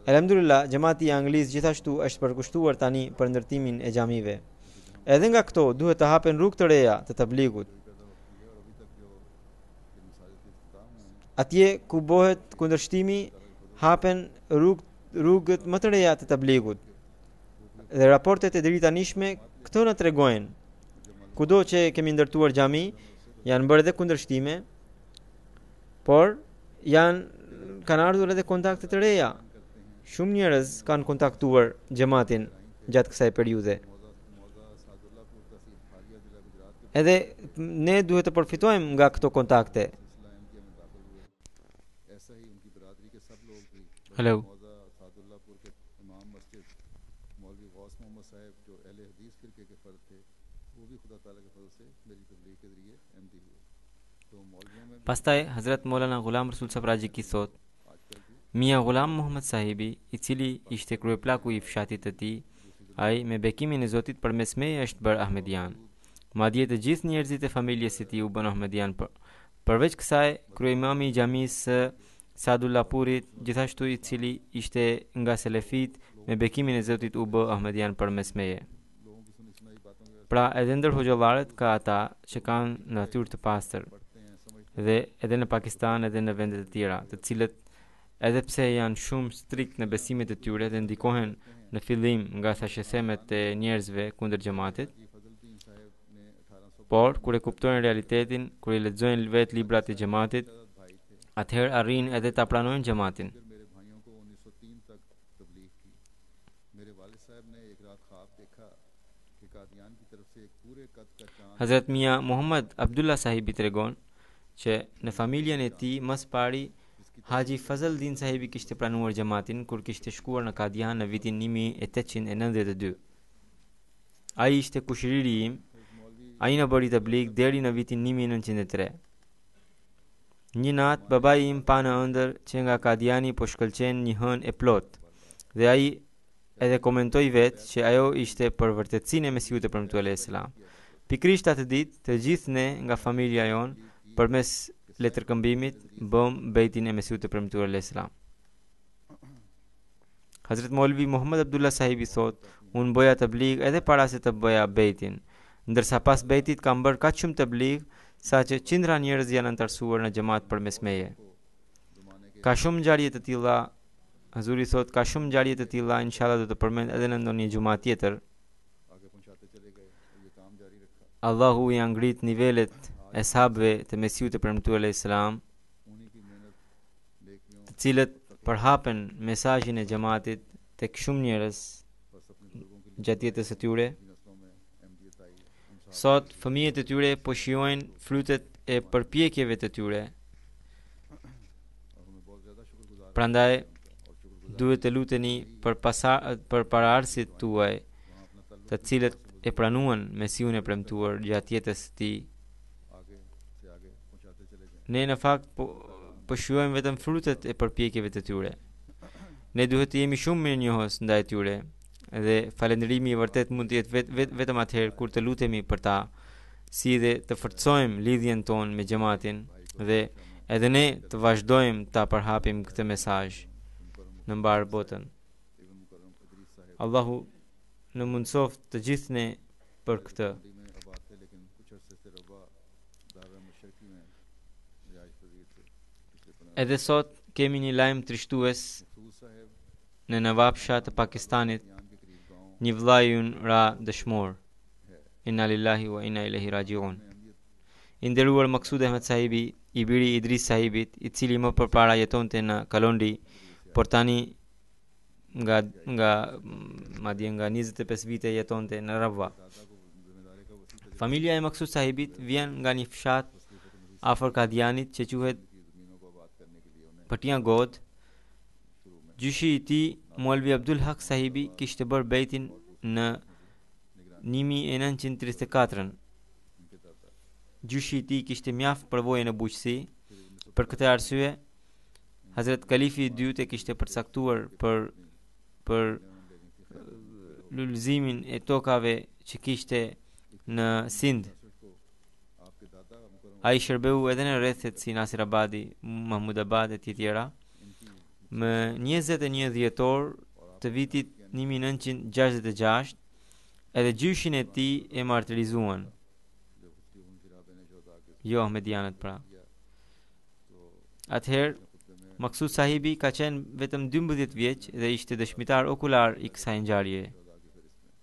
Alhamdulillah, xhamati i Anglisë gjithashtu është përkushtuar tani për ndërtimin e xhamive. Edhe nga këto duhet të hapen rrugë të reja të tabligut. Atje ku bëhet kundërshtimi, hapen rrugët më të reja të tabligut. Dhe raportet e deritanishme këto na tregojnë. Kudo që kemi ndërtuar xhami, janë bërë edhe kundërshtime, por kanë ardhur edhe kontakte të reja. Shumë njerëz kanë kontaktuar xhamatin gjatë kësaj periudhe. Edhe ne duhet të përfitojmë nga këto kontakte. सिलसिला अहमदिया में दाखिल हुए। ऐसा ही उनकी बरादरी के सब लोग भी Hello. मौजा सादुल्लापुर के इमाम मस्जिद मौलवी गौस मोहम्मद साहब जो अहले हदीस फिरके के फ़र्द थे, वो भी खुदा ताला के फजल से मेरी तबलीग के ज़रिए अहमदी हुए। तो मौलवियों में Pastaj Hazrat Maulana Ghulam Rasul Sabraji ki thot, आजकल भी Mia Ghulam Muhammad Sahibi, I cili ishte kryeplaku I fshatit të tij, ai me bekimin e Zotit përmes meje është bërë Ahmedian. Madje të gjithë njerëzit e familjes së tij u bën Ahmedian. Përveç kësaj, kryeimami I xhamisë së Sadullapurit, gjithashtu I cili ishte nga selefit, me bekimin e Zotit u bë Ahmedian përmes meje. लोगों की सुनी सुनाई बातों के Pra edhe ndër hoxhallarët ka ata që kanë natyrë të pastër पढ़ते हैं समझते dhe edhe në Pakistan edhe në vende të tjera, të cilët edhe pse janë shumë strikt në besimet e tyre dhe ndikohen në fillim nga thashësemet e njerëzve kundër xhamatit, हैं कि फजलुद्दीन साहब ने 1800 por kur e kuptojnë realitetin, kur I lexojnë vetë librat e xhamatit, भाई थे। atëherë arrin edhe ta pranojnë xhamatin. फिर मेरे भाइयों को 1903 तक तबलीग की। मेरे वालिद साहब ने एक रात ख्वाब देखा कि कादियान की तरफ से एक पूरे कद का चांद Hazrat Mia Muhammad Abdullah Sahibi tregon që në familjen e tij më së pari Haji Fazl Din Sahibi kishte pranuar xhamatin kur kishte shkuar në Kadian në vitin 1892. Ai ishte kushëriri im, ai na bëri tabligh deri në vitin 1903. Një natë babai im pa në ëndër që nga Kadiani po shkëlqen një hënë e plot dhe ai edhe komentoi vetë që ajo ishte për vërtetësinë e Mesiut e Premtuar alayhis salam. Pikrisht atë ditë, të gjithë ne nga familja jon përmes letërkëmbimit bëm bejtin e Mesiut e Premtuar alayhis salam. Hazrat Maulvi Muhammad Abdullah Sahibi thot, unë bëja tabligh edhe para se të bëja bejtin, ndërsa pas bejtit kam bërë kaq shumë tabligh sa që qindra njerëz janë antarësuar në xhamat përmes meje. Ka shumë ngjarje të tilla, Hazuri thot, ka shumë ngjarje të tilla, inshallah do të përmend edhe në ndonjë xhumat tjetër. आगे पहुंचाते चले गए और ये काम जारी रखा। Allahu I ngrit nivelet e sahabëve të Mesiut e Premtuar alayhis salam, उन्हीं की मेहनत नेकियों të cilët përhapen mesazhin e xhamatit tek shumë njerëz बस अपने बुजुर्गों के लिए gjatë jetës së tyre. की नस्लों में अहमदियत आई। उन Sot fëmijët e tyre po shijojnë frytet e përpjekjeve të tyre. और हमें बहुत ज़्यादा शुक्रगुजार Prandaj और शुक्रगुजार duhet të luteni për paraardhësit tuaj, वहाँ अपना ताल्लुक të cilët e pranuan Mesiun e Premtuar gjatë jetës së tij. आगे से आगे पहुंचाते चले जाएं। Ne në fakt po shijojmë vetëm frytet e përpjekjeve të tyre. Ne duhet të jemi shumë mirënjohës ndaj tyre dhe falënderimi I vërtet mund të jetë vetëm atëherë kur të lutemi për ta, si dhe të forcojmë lidhjen tonë me xhamatin dhe edhe ne të vazhdojmë ta përhapim këtë mesazh në mbar botën. इब्न मुकर्रम इदरीस साहब Allahu në mundsoft të gjithë ne për këtë. मंडी में आबाद थे, लेकिन कुछ अरसे से रवा दारा मशरकी में रिहाइश पजीर थे। पिछले 15 Edhe sot kemi një lajm trishtues मखसूस साहब në Nawabsha të Pakistanit, यान के करीब गांव një vllai ynë ra dëshmor. है। Inna lillahi wa inna ilaihi rajiun. में अहमियत I nderuar Maksud Ahmed Sahibi, I biri I Idris Sahibit, I cili më përpara jetonte në Kalondi, por tani nga madje nga 25 vite jetonte në Rabwa. दादा को जिम्मेदारी का वसी तजर्बा Familja e Maksud Sahibit vjen nga një fshat afër Kadianit që quhet की ज़मीनों को आबाद करने के लिए उन्हें Patia God. शुरू में Gjyshi I tij, Mualvi Abdul Haq Sahibi, kishte bërë bejtin në 1934-ën. उनके दादा Gjyshi I tij kishte mjaft përvojë në bujqësi. Për këtë arsye, Hazrat Kalifi I dytë e kishte përcaktuar për lulëzimin e tokave që kishte në Sind. को आपके दादा मुकर्रम Ai shërbeu edhe në rrethet si Nasirabadi, Mahmudabad e të tjera. Më 21 dhjetor të vitit 1966, edhe gjyshin e tij e martirizuan. जो खुद फिरा बने शोदा के Jo Ahmedianët pra. तो Atëherë, खुतबे में Maksud Sahibi ka qenë vetëm 12 vjeç dhe ishte dëshmitar okular I kësaj ngjarjeje. शोदा की फहरिस्त में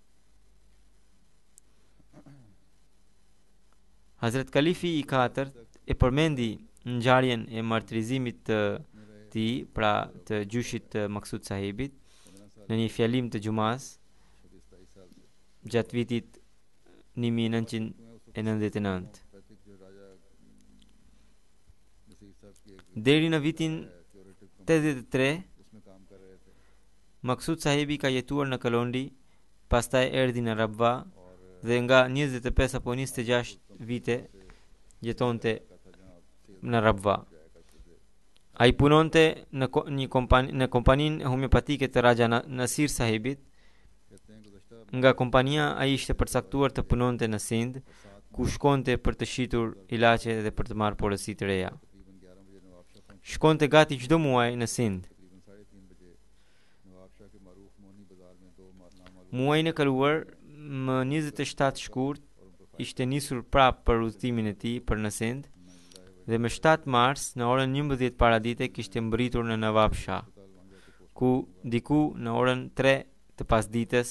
Hazrat Kalifi I katërt e përmendi ngjarjen e martirizimit të tij, pra të gjyshit të Maksud Sahibit, 15 साल në një fjalim të gjumas 27 साल से gjatë vitit 1999. पैतृक जो राजा नसीर साहब की एक Deri në vitin curative company 83, उसमें काम कर रहे थे Maksud Sahibi ka jetuar në Kalondi, pastaj erdhi në Rabwa और dhe nga 25 apo 26 vite jetonte का था जहाँ सेल në Rabwa. जाया करते थे Ai punonte në kompaninë homeopatike të Raja Nasir Sahibit. कहते हैं गुज़श्ता Nga kompania ai ishte përcaktuar të punonte në Sind, ku shkonte për të shitur ilaçe dhe për të marrë porosi të reja. तकरीबन 11 बजे नवाब शाह पहुंचे Shkonte gati çdo muaj në Sind. तकरीबन 3:30 बजे नवाब शाह के मारूफ मोनी बाजार में दो नामालूम Muajin e kaluar, më 27 shkurt, ishte nisur prapë për udhëtimin e tij për në Sind dhe më 7 mars në orën 11 paradite kishte mbërritur në Nawabshah, ku diku në orën 3 të pasdites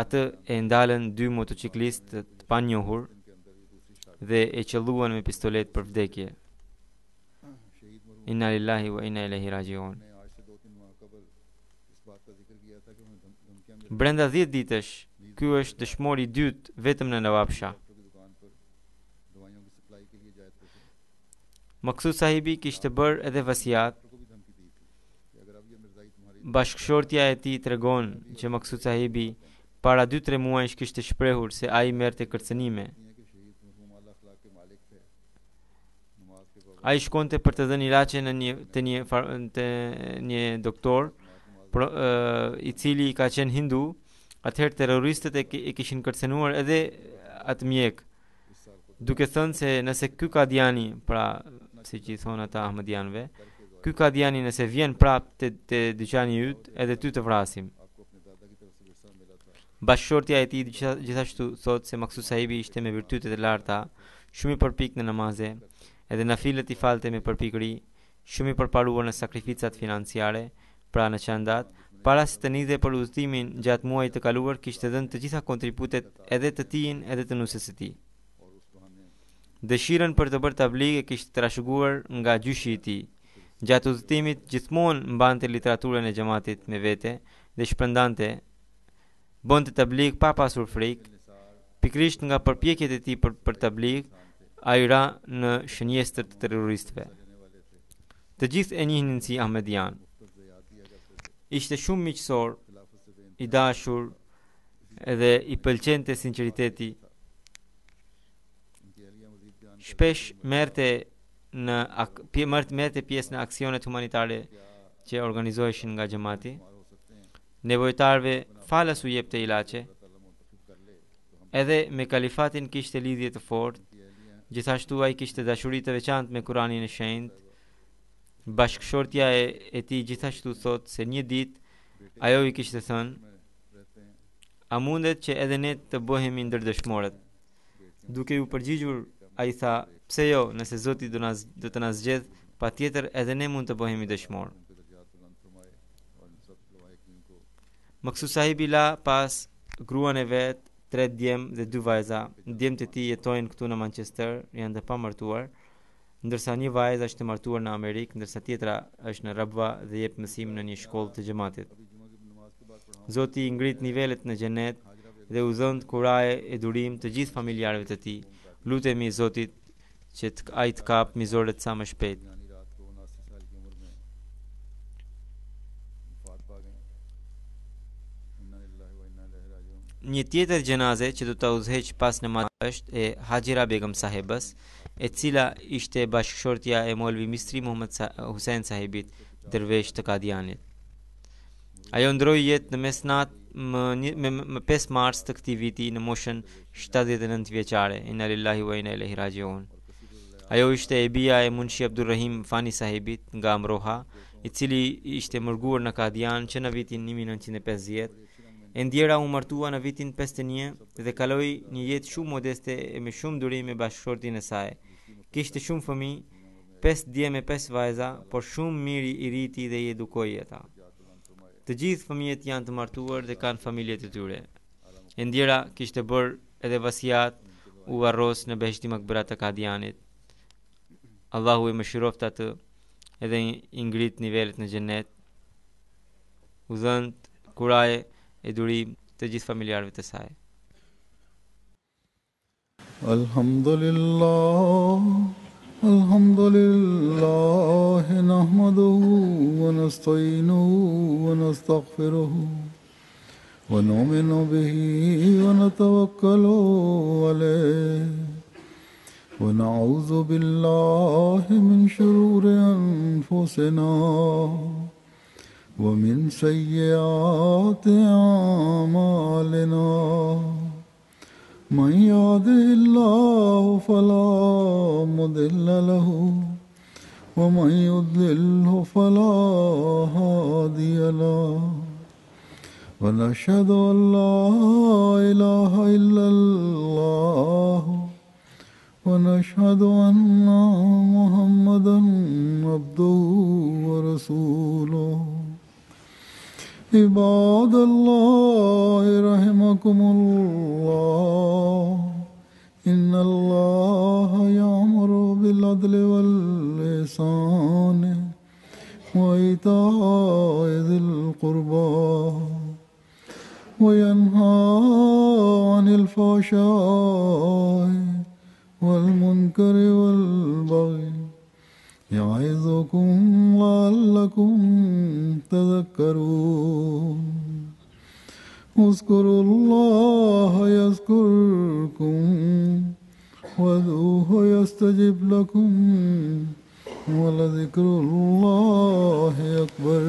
atë e ndalën 2 motociklistë të panjohur dhe e qelluan me pistolet për vdekje. शहीद मरहूम Inna lillahi wa inna ilaihi rajiun. ने आज से 2-3 माह कबल इस बात का जिक्र किया था कि उन्हें धमकियां मिल Brenda 10 ditësh, ky është dëshmori i dytë vetëm në Nawabshah. Doctor की दुकान पर दवाइयों की सप्लाई के लिए जाते थे Maksud Sahibi kishte bërë edhe vasiat. Doctor को भी धमकी दी थी कि अगर अब ये मिर्जाई तुम्हारी Bashkëshortja e tij tregon që Maksud Sahibi para 2-3 muajsh kishte shprehur se ai merrte kërcënime. है कि शहीद मरहूम आला अखलाक के मालिक थे नमाज के पाबंद Ai shkonte për të dhënë ilaçe në një doktor i cili ka qenë hindu. Atëherë terroristët e kishin kërcënuar edhe atë mjek, duke thënë se nëse ky Kadiani, pra siç i thon ata Ahmedianëve, ky Kadiani nëse vjen prapë te dyqani yt, edhe ty të vrasim. आपको अपने दादा की तरफ से विरसा मिला था Bashkëshortja e tij gjithashtu thot se Maksud Sahibi ishte me virtyte të larta, shumë i përpik në namaze, edhe nafilet i falte me përpikëri, shumë i përparuar në sakrificat financiare, pra në çandat. Para se të nidhe për udhëtimin gjatë muajit të kaluar, kishte dhënë të gjitha kontributet edhe të tijin edhe të nusës së tij. और उस बहाने Dëshirën për të bërë tabligh e kishte trashëguar nga gjyshi i tij. Gjatë udhëtimit gjithmonë mbante literaturën e xhamatit me vete dhe shpërndante, bonte tabligh pa pasur frikë. Pikrisht nga përpjekjet e tij për tabligh, ai ra në shënjestër të terroristëve. Të gjithë e njihnin si Ahmedian. Ishte shumë miqësor, i dashur edhe i pëlqente sinqeriteti. उनकी अहलिया मजीद बयान Shpesh merrte pjesë në aksionet humanitare që organizoheshin nga xhamati. हो सकते हैं Nevojtarve falas u jepte ilaçe. अल्लाह ताला मुतफिक कर ले तो हम Edhe me kalifatin kishte lidhje të fortë. की अहलिया Gjithashtu ai kishte dashuri të veçantë me Kuranin e Shenjtë. Bashkëshortja e tij gjithashtu thot se një ditë ajo i kishte thënë, में रहते हैं a mundet që edhe ne të bëhemi ndër dëshmorët? Duke u përgjigjur, ai tha, pse jo, nëse Zoti do të na zgjedh, patjetër edhe ne mund të bëhemi dëshmor. उनके दर्जात बुलंद फरमाए और इन सब लवाहिकीन को Maksud Sahibi la pas gruan e vet, 3 djem dhe 2 vajza. Djemtë e tij jetojnë këtu në Manchester, janë të pamartuar, ndërsa një vajzë është e martuar në Amerikë, ndërsa tjetra është në Rabwa dhe jep mësim në një shkollë të xhamatit. अभी जुमा की नमाज के बाद पढ़ाऊँ Zoti i ngrit nivelet në xhenet dhe u dhënë kuraje e durim të gjithë familjarëve të tij. Lutemi Zotit që ai të kap mizoret sa më shpejt. यानी रात को 79 साल की उम्र में वफात पा गए इन्ना लिल्लाहि व इन्ना इलैहि राजिऊन Një tjetër gjenaze që do ta udhëheq pas namazit është e Hajira Begum sahebës, e cila ishte bashkëshortja e Molvi Mistri Muhammad Hussein sahibit, dervesh të Kadianit. Ajo ndroi jetë në mesnat më 5 mars të këtij viti në moshën 79 vjeçare. Inna lillahi wa inna ilaihi rajiun. Ajo ishte e bia e Munshi Abdurrahim Fani sahibit nga Amroha, i cili ishte mërguar në Kadian që në vitin 1950. E ndjera u martua në vitin 51 dhe kaloi një jetë shumë modeste e me shumë durim me bashkëshortin e saj. Kishte shumë fëmijë, 5 djem e 5 vajza, por shumë mirë i riti dhe i edukoi ata. Të gjithë fëmijët janë të martuar dhe kanë familjet e tyre. E ndjera kishte bërë edhe vasiat u arros në Beheshti Makbara të Kadianit. Allahu e mëshiroft atë edhe i ngrit nivelet në xhenet. U dhënë kuraje e durim të gjithë familjarëve të saj. الحمد لله الحمد لله نحمده ونستعينه ونستغفره ونؤمن به ونتوكل عليه ونعوذ بالله من شرور أنفسنا ومن سيئات أعمالنا من يهده الله فلا مضل له ومن يضلله فلا هادي له ونشهد أن لا إله إلا الله ونشهد أن محمدا عبده ورسوله عباد الله رحمكم الله إن الله يأمر بالعدل والإحسان وإيتاء ذي القربى وينهى عن الفحشاء والمنكر والبغي يعظكم لعلكم تذكرون اذكروا الله يذكركم وادعوه يستجب لكم ولذكر الله أكبر